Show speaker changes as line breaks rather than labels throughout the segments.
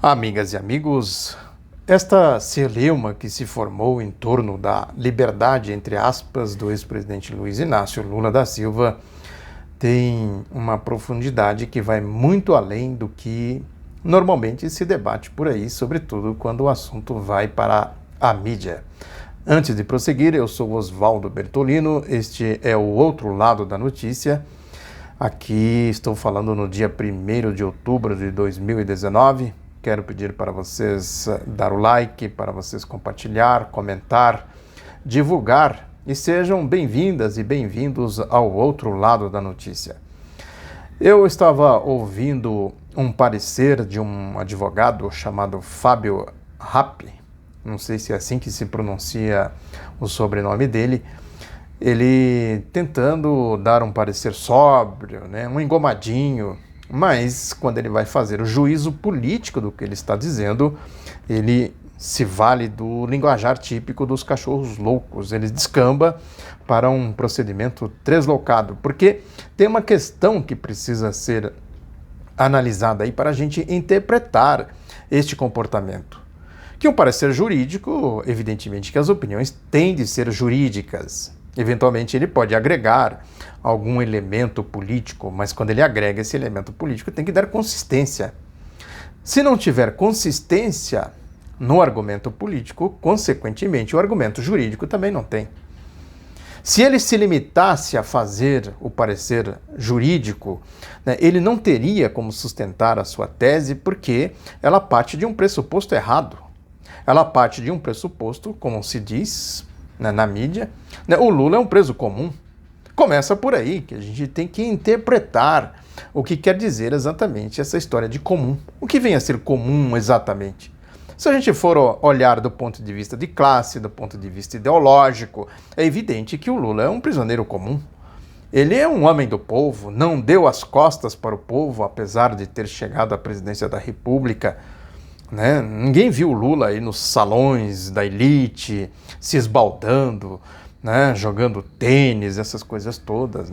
Amigas e amigos, esta celeuma que se formou em torno da liberdade, entre aspas, do ex-presidente Luiz Inácio Lula da Silva tem uma profundidade que vai muito além do que normalmente se debate por aí, sobretudo quando o assunto vai para a mídia. Antes de prosseguir, eu sou Oswaldo Bertolino, este é o Outro Lado da Notícia. Aqui estou falando no dia 1º de outubro de 2019. Quero pedir para vocês dar o like, para vocês compartilhar, comentar, divulgar e sejam bem-vindas e bem-vindos ao Outro Lado da Notícia. Eu estava ouvindo um parecer de um advogado chamado Fábio Rappi, não sei se é assim que se pronuncia o sobrenome dele, ele tentando dar um parecer sóbrio, um engomadinho, mas quando ele vai fazer o juízo político do que ele está dizendo, ele se vale do linguajar típico dos cachorros loucos, ele descamba para um procedimento translocado, porque tem uma questão que precisa ser analisada aí para a gente interpretar este comportamento. Que um parecer jurídico, evidentemente que as opiniões têm de ser jurídicas. Eventualmente ele pode agregar algum elemento político, mas quando ele agrega esse elemento político tem que dar consistência. Se não tiver consistência no argumento político, consequentemente o argumento jurídico também não tem. Se ele se limitasse a fazer o parecer jurídico, ele não teria como sustentar a sua tese porque ela parte de um pressuposto errado. Ela parte de um pressuposto, como se diz na mídia, o Lula é um preso comum. Começa por aí, que a gente tem que interpretar o que quer dizer exatamente essa história de comum. O que vem a ser comum exatamente? Se a gente for olhar do ponto de vista de classe, do ponto de vista ideológico, é evidente que o Lula é um prisioneiro comum. Ele é um homem do povo, não deu as costas para o povo, apesar de ter chegado à presidência da República. Ninguém viu o Lula aí nos salões da elite, se esbaldando, jogando tênis, essas coisas todas,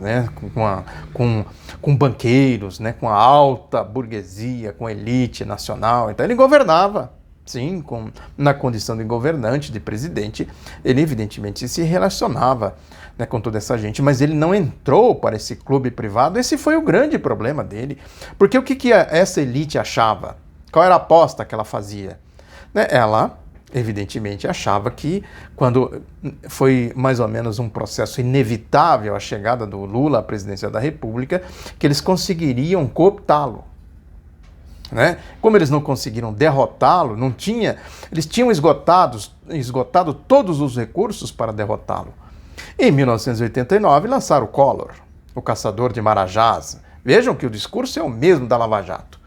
com banqueiros, com a alta burguesia, com a elite nacional. Então ele governava, sim, na condição de governante, de presidente, ele evidentemente se relacionava com toda essa gente, mas ele não entrou para esse clube privado. Esse foi o grande problema dele, porque o que essa elite achava? Qual era a aposta que ela fazia? Ela, evidentemente, achava que quando foi mais ou menos um processo inevitável a chegada do Lula à presidência da República, que eles conseguiriam cooptá-lo. Como eles não conseguiram derrotá-lo, eles tinham esgotado todos os recursos para derrotá-lo. Em 1989, lançaram o Collor, o caçador de Marajás. Vejam que o discurso é o mesmo da Lava Jato.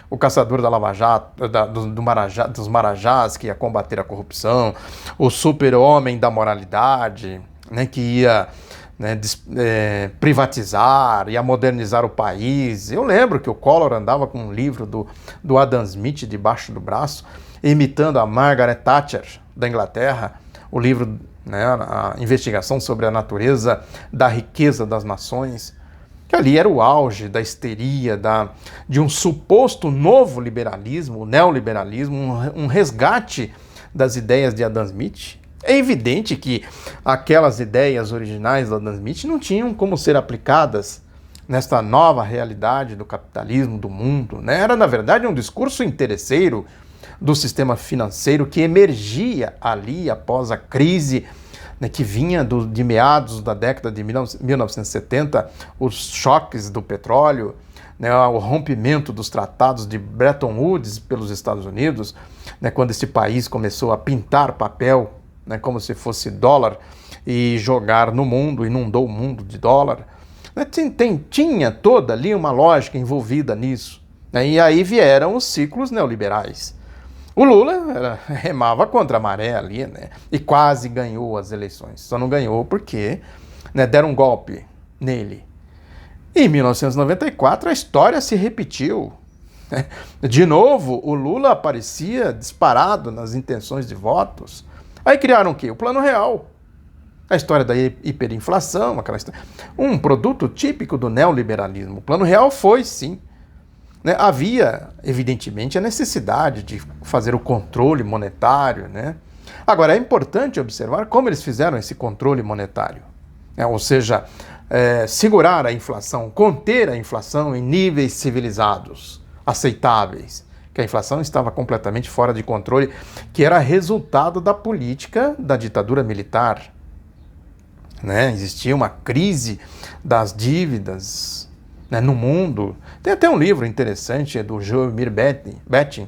O caçador da Lava Jato, dos Marajás, que ia combater a corrupção, o super-homem da moralidade, que ia privatizar, ia modernizar o país. Eu lembro que o Collor andava com um livro do Adam Smith debaixo do braço, imitando a Margaret Thatcher da Inglaterra, o livro, a investigação sobre a natureza da riqueza das nações. Que ali era o auge da histeria, de um suposto novo liberalismo, o neoliberalismo, um resgate das ideias de Adam Smith. É evidente que aquelas ideias originais do Adam Smith não tinham como ser aplicadas nesta nova realidade do capitalismo, do mundo. Era, na verdade, um discurso interesseiro do sistema financeiro que emergia ali após a crise que vinha de meados da década de 1970, os choques do petróleo, o rompimento dos tratados de Bretton Woods pelos Estados Unidos, quando esse país começou a pintar papel como se fosse dólar e jogar no mundo, inundou o mundo de dólar. Tinha toda ali uma lógica envolvida nisso. E aí vieram os ciclos neoliberais. O Lula remava contra a maré ali, e quase ganhou as eleições. Só não ganhou porque deram um golpe nele. Em 1994, a história se repetiu. De novo, o Lula aparecia disparado nas intenções de votos. Aí criaram o quê? O Plano Real. A história da hiperinflação, um produto típico do neoliberalismo. O Plano Real foi, sim, né, havia, evidentemente, a necessidade de fazer o controle monetário, né? Agora, é importante observar como eles fizeram esse controle monetário, né? Ou seja, segurar a inflação, conter a inflação em níveis civilizados, aceitáveis, que a inflação estava completamente fora de controle, que era resultado da política da ditadura militar, né? Existia uma crise das dívidas, né, no mundo. Tem até um livro interessante do Joelmir Betting,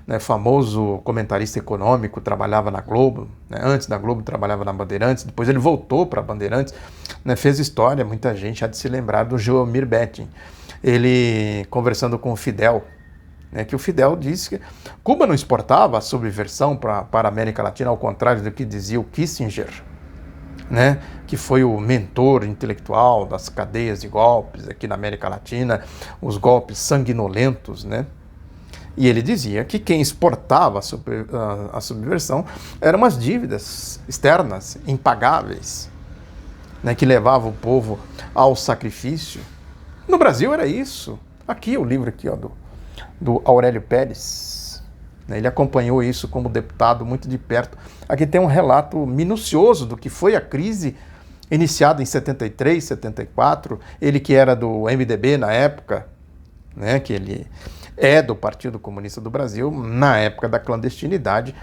né, famoso comentarista econômico, trabalhava na Globo, né, antes da Globo trabalhava na Bandeirantes, depois ele voltou para a Bandeirantes, né, fez história, muita gente há de se lembrar do Joelmir Betting. Ele conversando com o Fidel, né, que o Fidel disse que Cuba não exportava a subversão para a América Latina, ao contrário do que dizia o Kissinger, né, que foi o mentor intelectual das cadeias de golpes aqui na América Latina, os golpes sanguinolentos, né? E ele dizia que quem exportava a subversão eram as dívidas externas, impagáveis, né, que levavam o povo ao sacrifício. No Brasil era isso. Aqui o livro aqui, ó, do Aurélio Pérez, né, ele acompanhou isso como deputado muito de perto. Aqui tem um relato minucioso do que foi a crise iniciada em 73, 74, ele que era do MDB na época, né, que ele é do Partido Comunista do Brasil, na época da clandestinidade,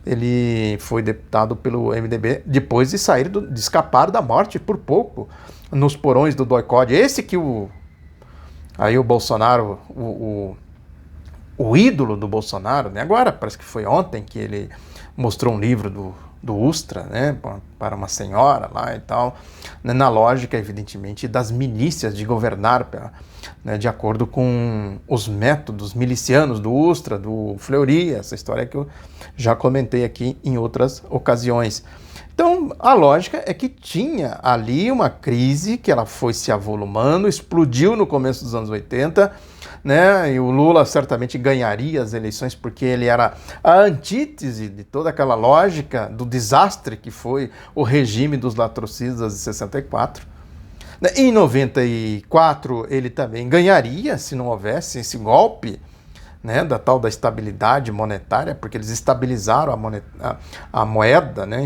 ele foi deputado pelo MDB depois de de escapar da morte por pouco nos porões do DOI-CODE. Esse que aí o Bolsonaro, o ídolo do Bolsonaro, né, agora, parece que foi ontem que ele mostrou um livro do Ustra, né, para uma senhora lá e tal, né, na lógica, evidentemente, das milícias de governar, né, de acordo com os métodos milicianos do Ustra, do Fleury, essa história que eu já comentei aqui em outras ocasiões. Então, a lógica é que tinha ali uma crise que ela foi se avolumando, explodiu no começo dos anos 80, né? E o Lula certamente ganharia as eleições porque ele era a antítese de toda aquela lógica do desastre que foi o regime dos latrocidas de 64. Em 94 ele também ganharia se não houvesse esse golpe, né, da tal da estabilidade monetária, porque eles estabilizaram a moeda, né,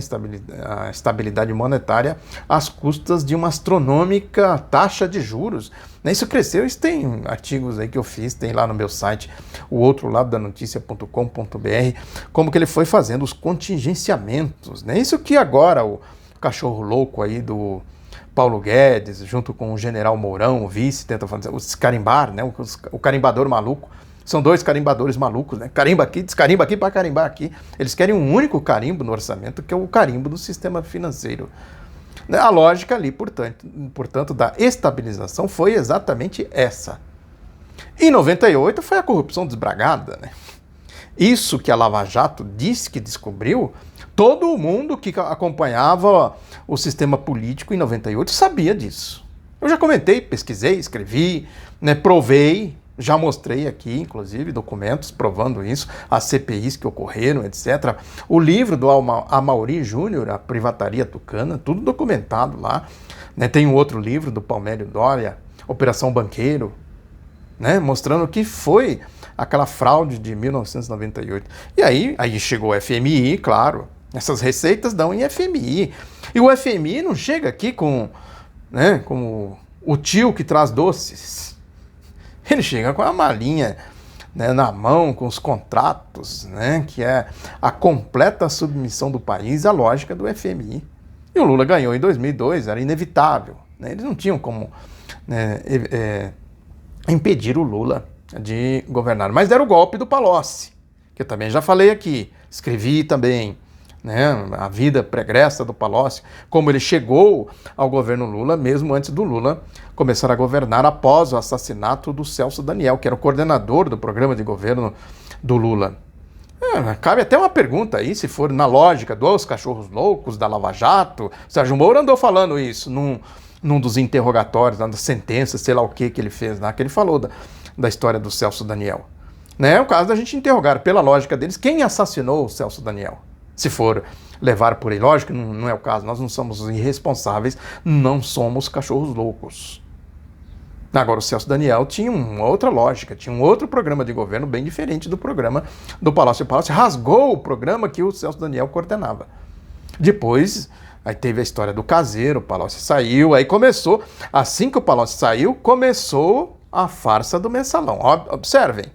a estabilidade monetária às custas de uma astronômica taxa de juros. Isso cresceu, isso tem artigos aí que eu fiz, tem lá no meu site, o outro lado da notícia.com.br, como que ele foi fazendo os contingenciamentos, né? Isso que agora o cachorro louco aí do Paulo Guedes, junto com o general Mourão, o vice, tenta fazer os carimbar, né, o carimbador maluco. São dois carimbadores malucos, né? Carimba aqui, descarimba aqui para carimbar aqui. Eles querem um único carimbo no orçamento, que é o carimbo do sistema financeiro. A lógica ali, portanto, da estabilização foi exatamente essa. Em 98 foi a corrupção desbragada, né? Isso que a Lava Jato disse que descobriu, todo mundo que acompanhava o sistema político em 98 sabia disso. Eu já comentei, pesquisei, escrevi, né, provei, já mostrei aqui, inclusive, documentos provando isso, as CPIs que ocorreram, etc. O livro do Amaury Júnior, A Privataria Tucana, tudo documentado lá. Né? Tem um outro livro do Palmério Dória, Operação Banqueiro, né? Mostrando que foi aquela fraude de 1998. E aí chegou o FMI, claro. Essas receitas dão em FMI. E o FMI não chega aqui com, né, como o tio que traz doces. Ele chega com a malinha, né, na mão, com os contratos, né, que é a completa submissão do país à lógica do FMI. E o Lula ganhou em 2002, era inevitável. Né, eles não tinham como, né, impedir o Lula de governar. Mas deram o golpe do Palocci, que eu também já falei aqui, escrevi também, né, a vida pregressa do Palocci, como ele chegou ao governo Lula, mesmo antes do Lula começar a governar após o assassinato do Celso Daniel, que era o coordenador do programa de governo do Lula. Cabe até uma pergunta aí, se for na lógica dos cachorros loucos, da Lava Jato. Sérgio Moro andou falando isso num dos interrogatórios, das sentenças, sei lá o que ele fez lá, que ele falou da história do Celso Daniel. Né? É o caso da gente interrogar, pela lógica deles, quem assassinou o Celso Daniel. Se for levar por aí, lógico que não é o caso, nós não somos irresponsáveis, não somos cachorros loucos. Agora, o Celso Daniel tinha uma outra lógica, tinha um outro programa de governo bem diferente do programa do Palácio. O Palácio rasgou o programa que o Celso Daniel coordenava. Depois, aí teve a história do caseiro, o Palácio saiu, aí começou, assim que o Palácio saiu, começou a farsa do mensalão. Observem,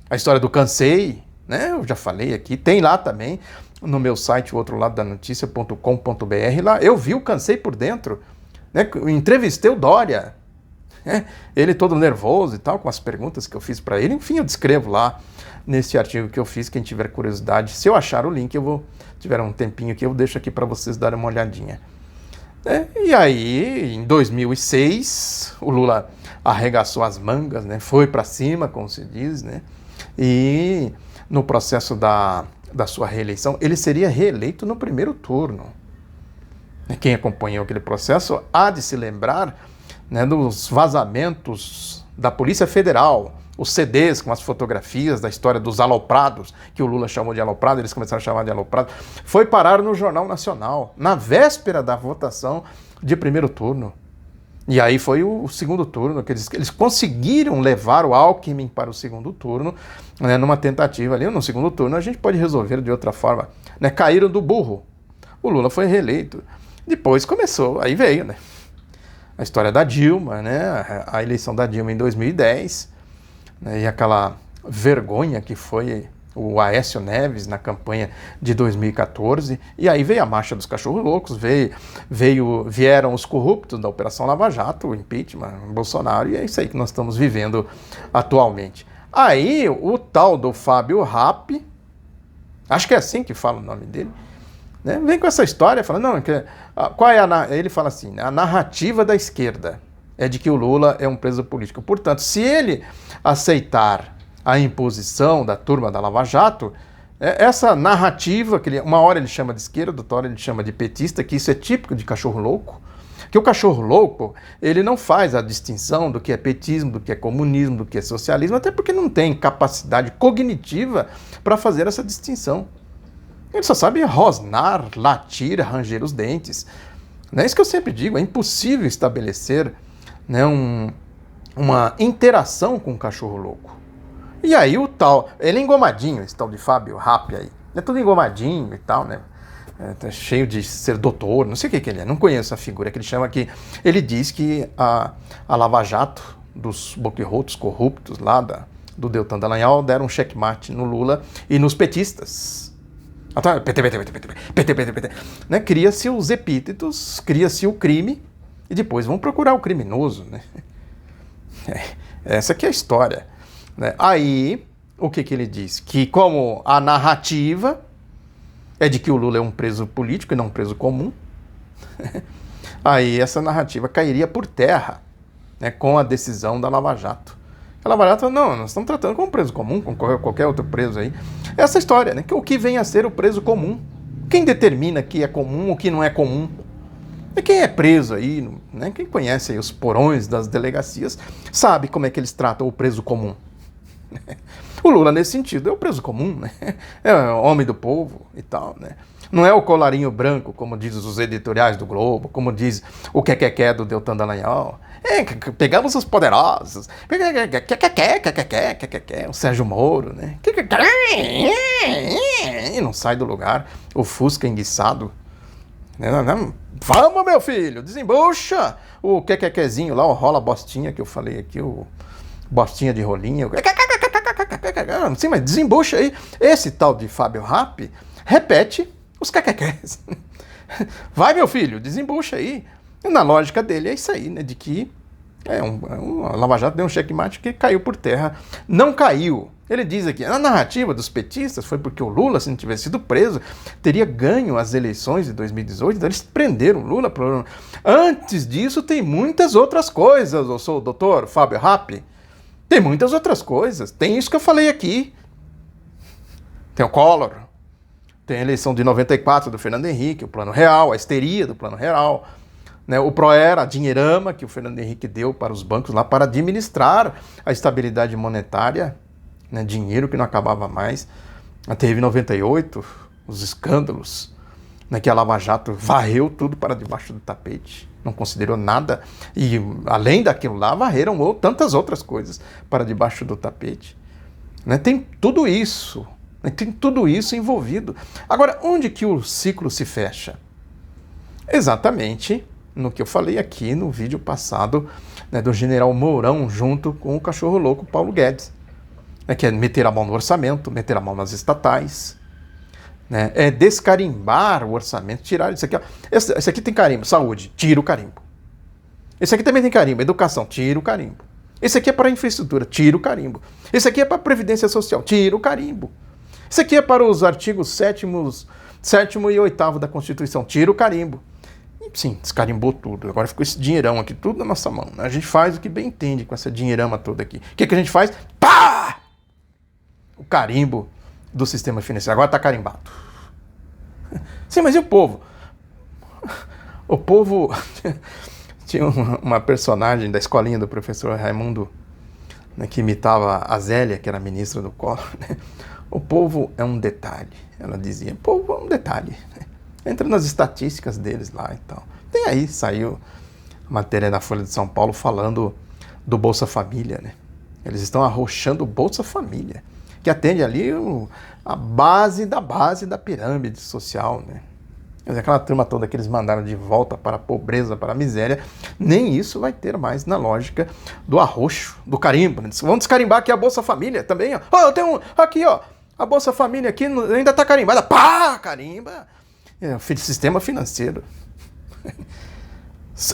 a história do Cansei, né? Eu já falei aqui, tem lá também, no meu site, o outro lado da notícia.com.br, lá eu vi o Cansei por dentro, né? Eu entrevistei o Dória, ele todo nervoso e tal, com as perguntas que eu fiz para ele. Enfim, eu descrevo lá nesse artigo que eu fiz. Quem tiver curiosidade, se eu achar o link, tiver um tempinho aqui, eu deixo aqui para vocês darem uma olhadinha. E aí, em 2006, o Lula arregaçou as mangas, né? Foi para cima, como se diz, né? E no processo da sua reeleição, ele seria reeleito no primeiro turno. Quem acompanhou aquele processo há de se lembrar, né, dos vazamentos da Polícia Federal, os CDs com as fotografias da história dos aloprados, que o Lula chamou de aloprado, eles começaram a chamar de aloprado, foi parar no Jornal Nacional, na véspera da votação de primeiro turno. E aí foi o segundo turno, que eles conseguiram levar o Alckmin para o segundo turno, né, numa tentativa ali. No segundo turno a gente pode resolver de outra forma, né, caíram do burro. O Lula foi reeleito. Depois começou, aí veio, né, a história da Dilma, né? A eleição da Dilma em 2010, né? E aquela vergonha que foi o Aécio Neves na campanha de 2014, e aí veio a marcha dos cachorros loucos, vieram os corruptos da Operação Lava Jato, o impeachment, Bolsonaro, e é isso aí que nós estamos vivendo atualmente. Aí o tal do Fábio Rapp, acho que é assim que fala o nome dele, né? Vem com essa história, fala, não, qual é ele fala assim, a narrativa da esquerda é de que o Lula é um preso político. Portanto, se ele aceitar a imposição da turma da Lava Jato, essa narrativa, que uma hora ele chama de esquerda, outra hora ele chama de petista, que isso é típico de cachorro louco, que o cachorro louco, ele não faz a distinção do que é petismo, do que é comunismo, do que é socialismo, até porque não tem capacidade cognitiva para fazer essa distinção. Ele só sabe rosnar, latir, ranger os dentes. É isso que eu sempre digo, é impossível estabelecer, né, uma interação com o cachorro louco. E aí o tal, ele é engomadinho, esse tal de Fábio Rapp aí, é tudo engomadinho e tal, né? Tá cheio de ser doutor, não sei o que ele é, não conheço a figura que ele chama aqui. Ele diz que a Lava Jato, dos boquirrotos corruptos lá do Deltan Dallagnol, deram um checkmate no Lula e nos petistas. PT, né? Cria-se os epítetos, cria-se o crime e depois vão procurar o criminoso, né? Essa aqui é a história, né? Aí, o que ele diz? Que como a narrativa é de que o Lula é um preso político e não um preso comum, aí essa narrativa cairia por terra, né, com a decisão da Lava Jato. A Lava Jato, não, nós estamos tratando como preso comum, como qualquer outro preso aí. Essa história, né? Que o que vem a ser o preso comum. Quem determina que é comum ou que não é comum? E quem é preso aí, né? Quem conhece aí os porões das delegacias, sabe como é que eles tratam o preso comum. O Lula, nesse sentido, é o preso comum, né? É o homem do povo e tal, né? Não é o colarinho branco, como diz os editoriais do Globo, como diz o que do Deltan Dallagnol. Pegamos os poderosos, o Sérgio Moro, né? E não sai do lugar, o Fusca enguiçado. Vamos, meu filho, desembucha o quequezinho lá, o rola bostinha que eu falei aqui, o bostinha de rolinho. Sim, mas desembucha aí. Esse tal de Fábio Rapp repete os quequequés. Vai, meu filho, desembucha aí. E na lógica dele é isso aí, né? De que a Lava Jato deu um checkmate que caiu por terra. Não caiu. Ele diz aqui, a narrativa dos petistas foi porque o Lula, se não tivesse sido preso, teria ganho as eleições de 2018, então eles prenderam o Lula. Antes disso, tem muitas outras coisas, eu sou o doutor Fábio Rapp. Tem muitas outras coisas. Tem isso que eu falei aqui. Tem o Collor. Tem a eleição de 94 do Fernando Henrique, o Plano Real, a histeria do Plano Real, né? O Proera, a dinheirama que o Fernando Henrique deu para os bancos lá para administrar a estabilidade monetária, né? Dinheiro que não acabava mais. Teve 98, os escândalos né, que a Lava Jato varreu tudo para debaixo do tapete, não considerou nada, e além daquilo lá, varreram tantas outras coisas para debaixo do tapete. Né? Tem tudo isso, né? Tem tudo isso envolvido. Agora, onde que o ciclo se fecha? Exatamente no que eu falei aqui no vídeo passado, né, do general Mourão junto com o cachorro louco Paulo Guedes, né, que é meter a mão no orçamento, meter a mão nas estatais, né, é descarimbar o orçamento, tirar isso aqui. Ó. Esse aqui tem carimbo, saúde, tira o carimbo. Esse aqui também tem carimbo, educação, tira o carimbo. Esse aqui é para infraestrutura, tira o carimbo. Esse aqui é para previdência social, tira o carimbo. Esse aqui é para os artigos 7º e 8º da Constituição, tira o carimbo. Sim, descarimbou tudo. Agora ficou esse dinheirão aqui, tudo na nossa mão. A gente faz o que bem entende com essa dinheirama toda aqui. O que a gente faz? Pá! O carimbo do sistema financeiro. Agora está carimbado. Sim, mas e o povo? O povo... Tinha uma personagem da escolinha do professor Raimundo, né, que imitava a Zélia, que era ministra do Collor. Né? O povo é um detalhe. Ela dizia, o povo é um detalhe. Entra nas estatísticas deles lá e tal. Tem aí, saiu a matéria da Folha de São Paulo falando do Bolsa Família, né? Eles estão arrochando o Bolsa Família, que atende ali a base da pirâmide social, né? Quer dizer, aquela turma toda que eles mandaram de volta para a pobreza, para a miséria, nem isso vai ter mais na lógica do arroxo, do carimbo. Né? Vamos descarimbar aqui a Bolsa Família também, ó. Oh, eu tenho aqui, ó, a Bolsa Família aqui ainda está carimbada. Pá, carimba! É, o sistema financeiro.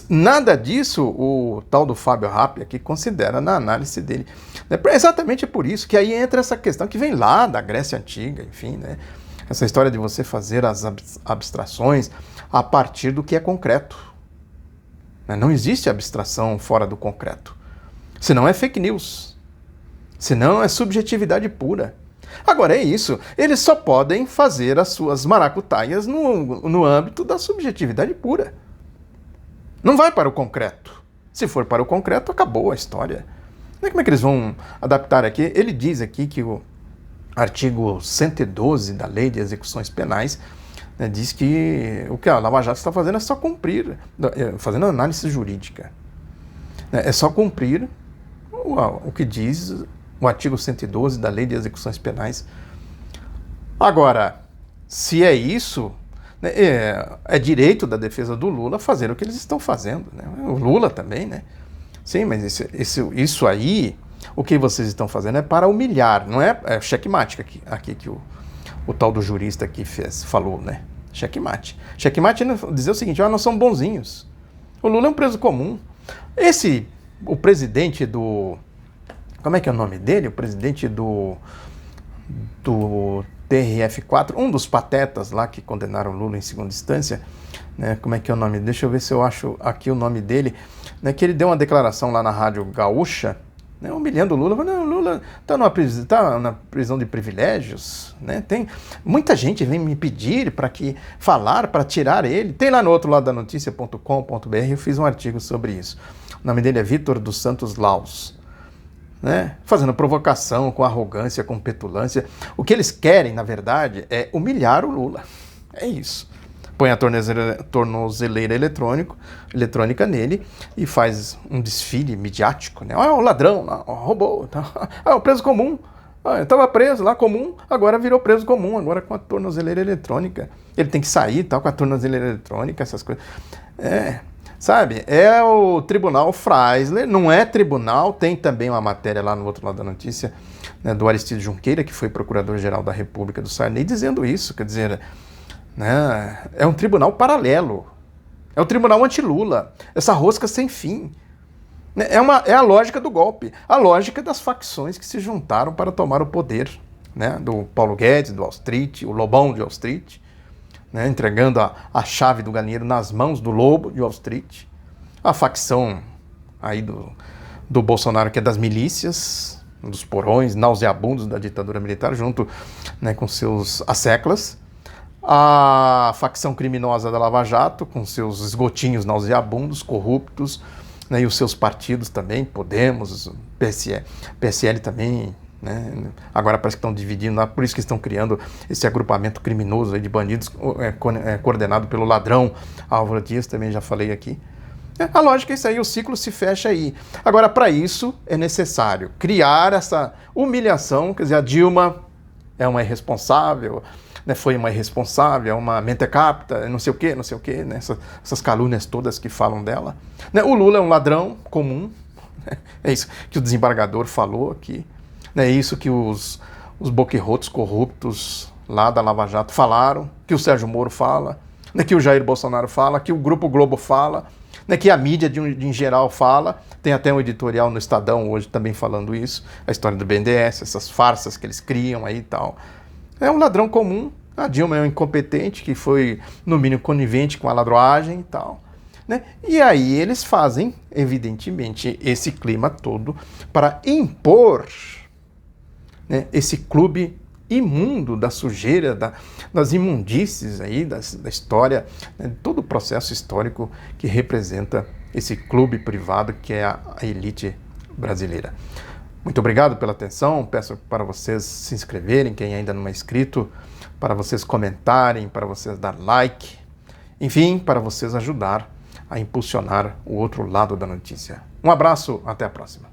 Nada disso o tal do Fábio Rappi aqui considera na análise dele. É exatamente por isso que aí entra essa questão que vem lá da Grécia Antiga, enfim, né? Essa história de você fazer as abstrações a partir do que é concreto. Não existe abstração fora do concreto. Senão é fake news. Senão é subjetividade pura. Agora é isso, eles só podem fazer as suas maracutaias no âmbito da subjetividade pura. Não vai para o concreto. Se for para o concreto, acabou a história. Como é que eles vão adaptar aqui? Ele diz aqui que o artigo 112 da Lei de Execuções Penais, né, diz que o que a Lava Jato está fazendo é só cumprir, fazendo análise jurídica. É só cumprir o que diz o artigo 112 da Lei de Execuções Penais. Agora, se é isso, né, é direito da defesa do Lula fazer o que eles estão fazendo. Né? O Lula também, né? Sim, mas isso aí, o que vocês estão fazendo é para humilhar, não é checkmate aqui que o tal do jurista aqui falou, né? Checkmate. Checkmate é dizer o seguinte, nós somos bonzinhos. O Lula é um preso comum. O presidente do... Como é que é o nome dele? O presidente do TRF4, um dos patetas lá que condenaram o Lula em segunda instância, né? Como é que é o nome? Deixa eu ver se eu acho aqui o nome dele, né? Que ele deu uma declaração lá na Rádio Gaúcha, né? Humilhando o Lula. Não, o Lula está na prisão de privilégios, né? Tem muita gente vem me pedir para tirar ele. Tem lá no outro lado da notícia.com.br, eu fiz um artigo sobre isso. O nome dele é Vitor dos Santos Laus. Né? Fazendo provocação, com arrogância, com petulância. O que eles querem, na verdade, é humilhar o Lula. É isso. Põe a tornozeleira eletrônica nele e faz um desfile midiático. Né? O ladrão, roubou. O preso comum. Estava preso lá, comum, agora virou preso comum, agora com a tornozeleira eletrônica. Ele tem que sair com a tornozeleira eletrônica, essas coisas. Sabe, é o tribunal Freisler, não é tribunal, tem também uma matéria lá no outro lado da notícia, né, do Aristides Junqueira, que foi procurador-geral da República do Sarney, dizendo isso, quer dizer, né, é um tribunal paralelo, é o tribunal anti-Lula, essa rosca sem fim. É a lógica do golpe, a lógica das facções que se juntaram para tomar o poder, né, do Paulo Guedes, do Wall Street, o Lobão de Wall Street, né, entregando a chave do galinheiro nas mãos do lobo de Wall Street, a facção aí do Bolsonaro, que é das milícias, dos porões nauseabundos da ditadura militar, junto, né, com seus asseclas, a facção criminosa da Lava Jato, com seus esgotinhos nauseabundos, corruptos, né, e os seus partidos também, Podemos, PSL também, né? Agora parece que estão dividindo, por isso que estão criando esse agrupamento criminoso aí de bandidos coordenado pelo ladrão Álvaro Dias, também já falei aqui. A lógica é isso aí, o ciclo se fecha aí. Agora, para isso, é necessário criar essa humilhação, quer dizer, a Dilma é uma irresponsável, né, foi uma irresponsável, é uma mentecapta, não sei o quê, né, essas calúnias todas que falam dela. Né, o Lula é um ladrão comum, né, é isso que o desembargador falou aqui, né, é isso que os boquerrotos corruptos lá da Lava Jato falaram, que o Sérgio Moro fala, né, que o Jair Bolsonaro fala, que o Grupo Globo fala, né, que a mídia em geral fala, tem até um editorial no Estadão hoje também falando isso, a história do BNDES, essas farsas que eles criam aí e tal. É um ladrão comum, a Dilma é um incompetente que foi, no mínimo, conivente com a ladroagem e tal. Né? E aí eles fazem, evidentemente, esse clima todo para impor, né, esse clube imundo da sujeira, das imundícies aí, da história, né, todo o processo histórico que representa esse clube privado que é a elite brasileira. Muito obrigado pela atenção, peço para vocês se inscreverem, quem ainda não é inscrito, para vocês comentarem, para vocês dar like, enfim, para vocês ajudar a impulsionar o outro lado da notícia. Um abraço, até a próxima.